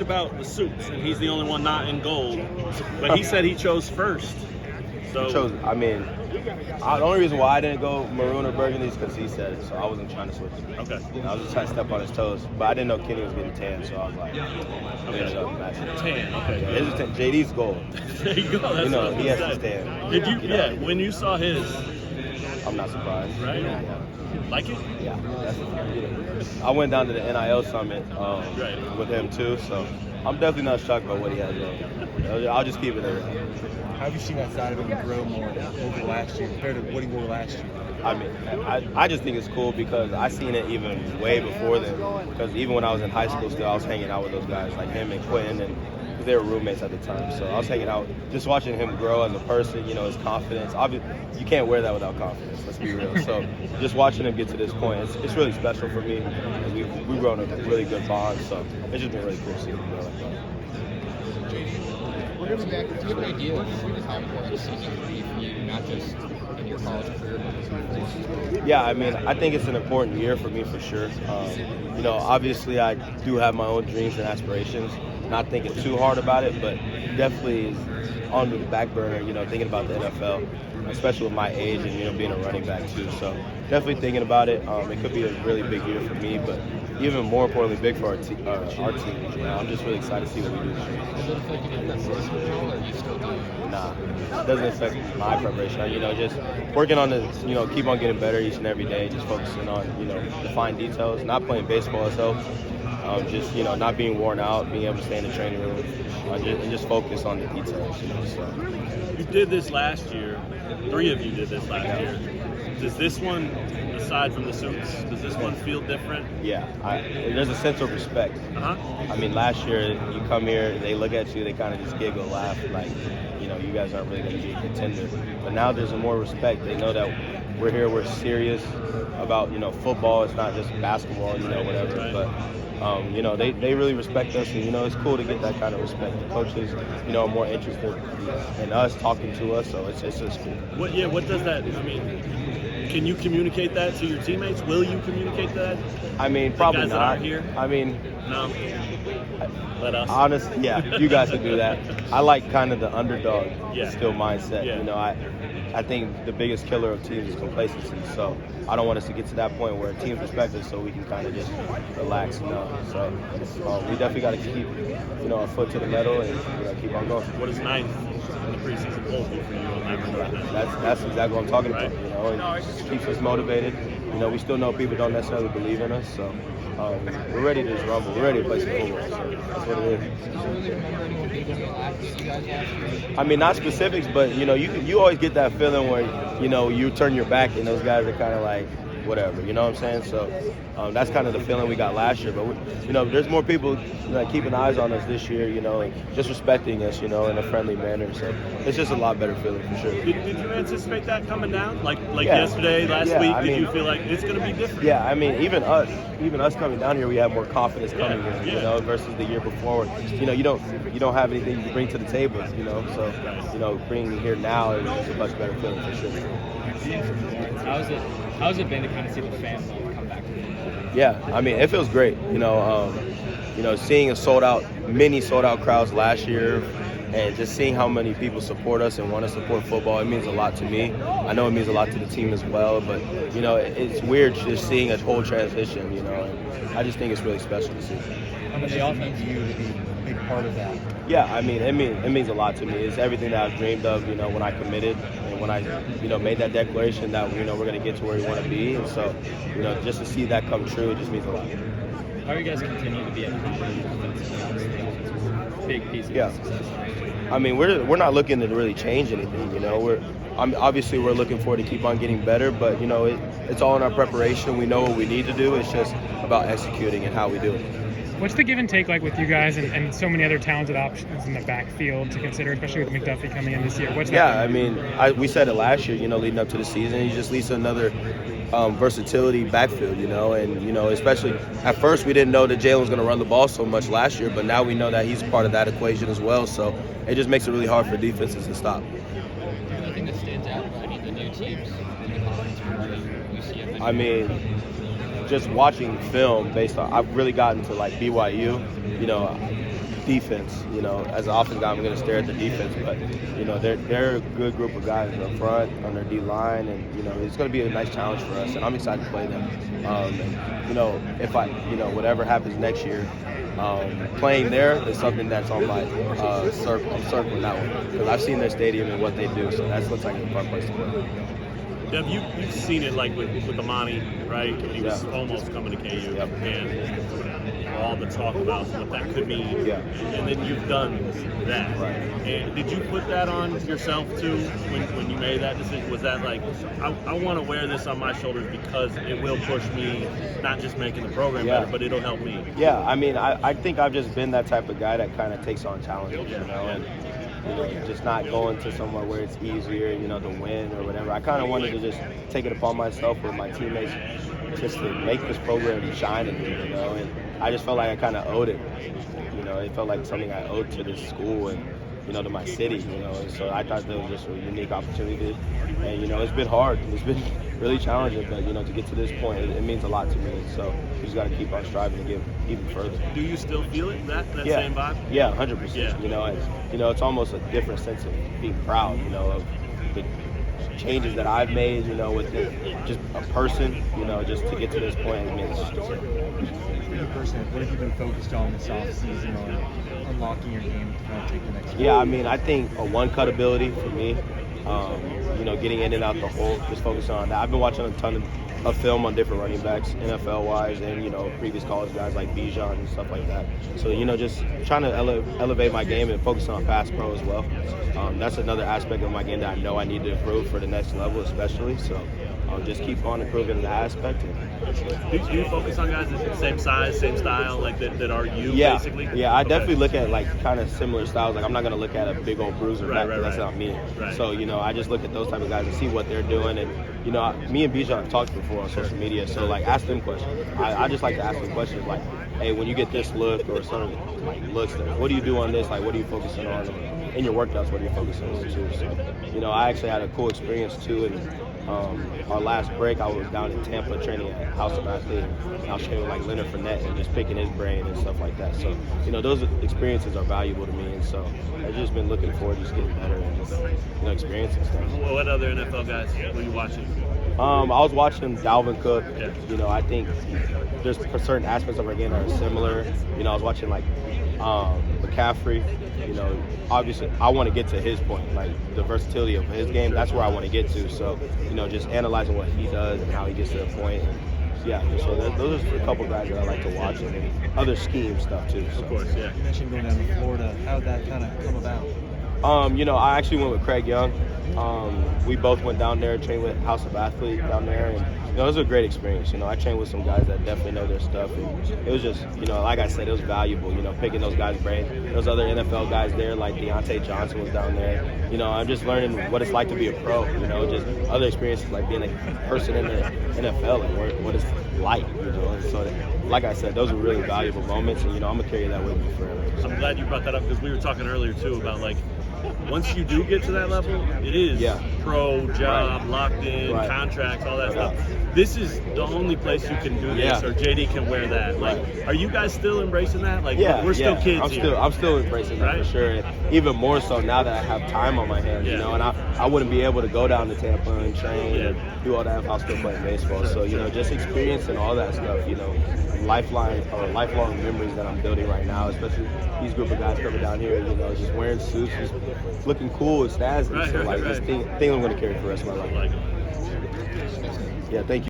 about the suits, and he's the only one not in gold. But he said he chose first. So The only reason why I didn't go maroon or burgundy is because he said it, so I wasn't trying to switch. Okay. I was just trying to step on his toes, but I didn't know Kenny was getting tan, so I was like, I'm gonna go match it. Tan. Okay. Yeah, his is tan. JD's gold. There you go. That's You know, what I was he has gonna his say. tan. Did you? When you saw his, I'm not surprised. right? Yeah. Like it? Yeah, I went down to the NIL summit Right. with him too, so I'm definitely not shocked by what he has on. I'll just keep it there. How have you seen that side of him grow more over last year compared to what he wore last year? I mean, I just think it's cool because I seen it even way before then. Because even when I was in high school still, I was hanging out with those guys like him and Quentin, and they were roommates at the time. So I was hanging out, just watching him grow as a person, his confidence. Obviously, you can't wear that without confidence, let's be real. So just watching him get to this point, it's really special for me. And we've grown a really good bond, so it's just been really cool seeing him grow like that. Do you have an idea of how important the season will be for you, not just in your college career, but Yeah, I think it's an important year for me for sure. Obviously I do have my own dreams and aspirations. Not thinking too hard about it, but definitely on the back burner, thinking about the NFL, especially with my age and, being a running back too. So definitely thinking about it. It could be a really big year for me, but even more importantly, big for our team. I'm just really excited to see what we do this year. does it affect you that preparation, or are you still doing it? Nah, it doesn't affect my preparation. Just working on the, keep on getting better each and every day. Just focusing on, the fine details. Not playing baseball itself. Just not being worn out, being able to stay in the training room, and just focus on the details. So. You did this last year. 3 of you did this last year. Does this one, aside from the suits, does this one feel different? Yeah, there's a sense of respect. Last year you come here, they look at you, they kind of just giggle, laugh, like, you guys aren't really going to be a contender. But now there's more respect. They know that we're here, we're serious about, football. It's not just basketball, whatever. Right. But they really respect us, and it's cool to get that kind of respect. The coaches, are more interested in us, talking to us, so it's just cool. What does that? Can you communicate that to your teammates? Will you communicate that? Probably guys not. that aren't here? No. Let us. Honestly, yeah, you guys can do that. I like kind of the underdog still mindset. Yeah. I think the biggest killer of teams is complacency. So I don't want us to get to that point where teams respect us, so we can kind of just relax. So we definitely got to keep, our foot to the metal and keep on going. What is 9th in the preseason poll do for you on that regard? That's exactly what I'm talking Right. about. It just keeps us motivated. We still know people don't necessarily believe in us, so we're ready to just rumble. We're ready to play some football. So that's what it is. Do you really remember anyone big on your lap with you guys last year? Not specifics, but you always get that feeling where you turn your back and those guys are kind of like whatever. You know what I'm saying? So that's kind of the feeling we got last year. But there's more people keeping eyes on us this year. And just respecting us. In a friendly manner. So it's just a lot better feeling for sure. Did you anticipate that coming down? Like yesterday, last week? Did you feel like it's going to be different? Yeah, even us coming down here, we have more confidence coming in, versus the year before. You don't have anything you can bring to the table, So, bringing here now is a much better feeling for sure. How's it been to kind of see the fan love come back? Yeah, it feels great. Seeing many sold out crowds last year, and just seeing how many people support us and want to support football, it means a lot to me. I know it means a lot to the team as well, but it's weird just seeing a whole transition. And I just think it's really special to see. How much does it mean to you to be a big part of that? Yeah, it means a lot to me. It's everything that I've dreamed of, when I committed and when I, made that declaration that, we're going to get to where we want to be. And so, just to see that come true, it just means a lot. How are you guys continuing to be a big piece of success? We're not looking to really change anything, Obviously we're looking forward to keep on getting better, but, it's all in our preparation. We know what we need to do. It's just about executing and how we do it. What's the give and take like with you guys and so many other talented options in the backfield to consider, especially with McDuffie coming in this year? We said it last year, leading up to the season. He just leads to another versatility backfield, and, especially at first we didn't know that Jalen was going to run the ball so much last year, but now we know that he's part of that equation as well. So it just makes it really hard for defenses to stop. Anything that stands out about any of the new teams in the conference? Just watching film I've really gotten to like BYU, defense. You know, as an offensive guy, I'm going to stare at the defense, but you know, they're a good group of guys up front on their D line, and you know, it's going to be a nice challenge for us, and I'm excited to play them. And, you know, if whatever happens next year, playing there is something that's on my circle. I'm circling that one because I've seen their stadium and what they do, so that looks like a fun place to play. Dev, you've seen it like with Amani, right? He was almost coming to KU, Yep. and all the talk about what that could mean. Yeah. And then you've done that. Right. And did you put that on yourself too when you made that decision? Was that like, I want to wear this on my shoulders because it will push me, not just making the program better, but it'll help me? Yeah, I mean, I think I've just been that type of guy that kind of takes on challenges, you know, and you know, just not going to somewhere where it's easier, you know, to win or whatever. I kind of wanted to just take it upon myself with my teammates just to make this program shine in me, you know, and I just felt like I kind of owed it. You know, it felt like something I owed to this school and, you know, to my city, you know, and so I thought that was just a unique opportunity. And, you know, it's been hard. It's been really challenging, but, you know, to get to this point, it means a lot to me. So we just got to keep on striving to get even further. Do you still feel it, that same vibe? Yeah, 100%. Yeah. You know, it's almost a different sense of being proud, you know, of the changes that I've made, you know, with just a person, you know, just to get to this point. I mean, it's just You personally, what have you been focused on this offseason on unlocking your game to kind of take the next step? Yeah, I mean, I think a one-cut ability for me, you know, getting in and out the hole, just focusing on that. I've been watching a ton of film on different running backs, NFL-wise, and, you know, previous college guys like Bijan and stuff like that. So, you know, just trying to elevate my game and focus on pass pro as well. That's another aspect of my game that I know I need to improve for the next level especially. So just keep on improving that aspect. Do you focus on guys that's the same size, same style, like that are you, basically? Yeah, I definitely look at like kind of similar styles. Like I'm not going to look at a big old bruiser back, that's not me. Right. So, you know, I just look at those type of guys and see what they're doing. And, you know, me and Bijan have talked before on social media, so like ask them questions. I just like to ask them questions like, hey, when you get this look or some like looks, what do you do on this? Like, what are you focusing on? In your workouts, what are you focusing on too? So, you know, I actually had a cool experience too. And our last break, I was down in Tampa training at House of Athlete. And I was training with like Leonard Fournette and just picking his brain and stuff like that. So, you know, those experiences are valuable to me. And so I've just been looking forward to just getting better and just, you know, experiencing stuff. Well, what other NFL guys were you watching? I was watching Dalvin Cook. Yeah. You know, I think there's certain aspects of our game that are similar. You know, I was watching like McCaffrey. You know, obviously I want to get to his point, like the versatility of his game. That's where I want to get to. So, you know, just analyzing what he does and how he gets to the point. Yeah, so those are a couple guys that I like to watch and other scheme stuff too. So. Of course, yeah. You mentioned going down to Florida. How did that kind of come about? You know, I actually went with Craig Young. We both went down there, trained with House of Athlete down there, and you know, it was a great experience. You know, I trained with some guys that definitely know their stuff, and it was just, you know, like I said, it was valuable. You know, picking those guys' brain. Those other NFL guys there, like Deontay Johnson was down there. You know, I'm just learning what it's like to be a pro. You know, just other experiences like being a person in the NFL and what it's like. You know, and so like I said, those were really valuable moments, and you know, I'm gonna carry that with me forever. I'm glad you brought that up because we were talking earlier too about like once you do get to that level, it is pro, job, locked in, contracts, all that stuff. This is the only place you can do this, or JD can wear that. Like, are you guys still embracing that? Like, we're still kids. I'm still embracing that for sure, and even more so now that I have time on my hands. You know, and I wouldn't be able to go down to Tampa and train and do all that if I was still playing baseball. So, you know, just experiencing all that stuff. You know, lifelong memories that I'm building right now, especially these group of guys coming down here. You know, just wearing suits, just looking cool and snazzy. So like this thing I'm going to carry for the rest of my life. Yeah, thank you.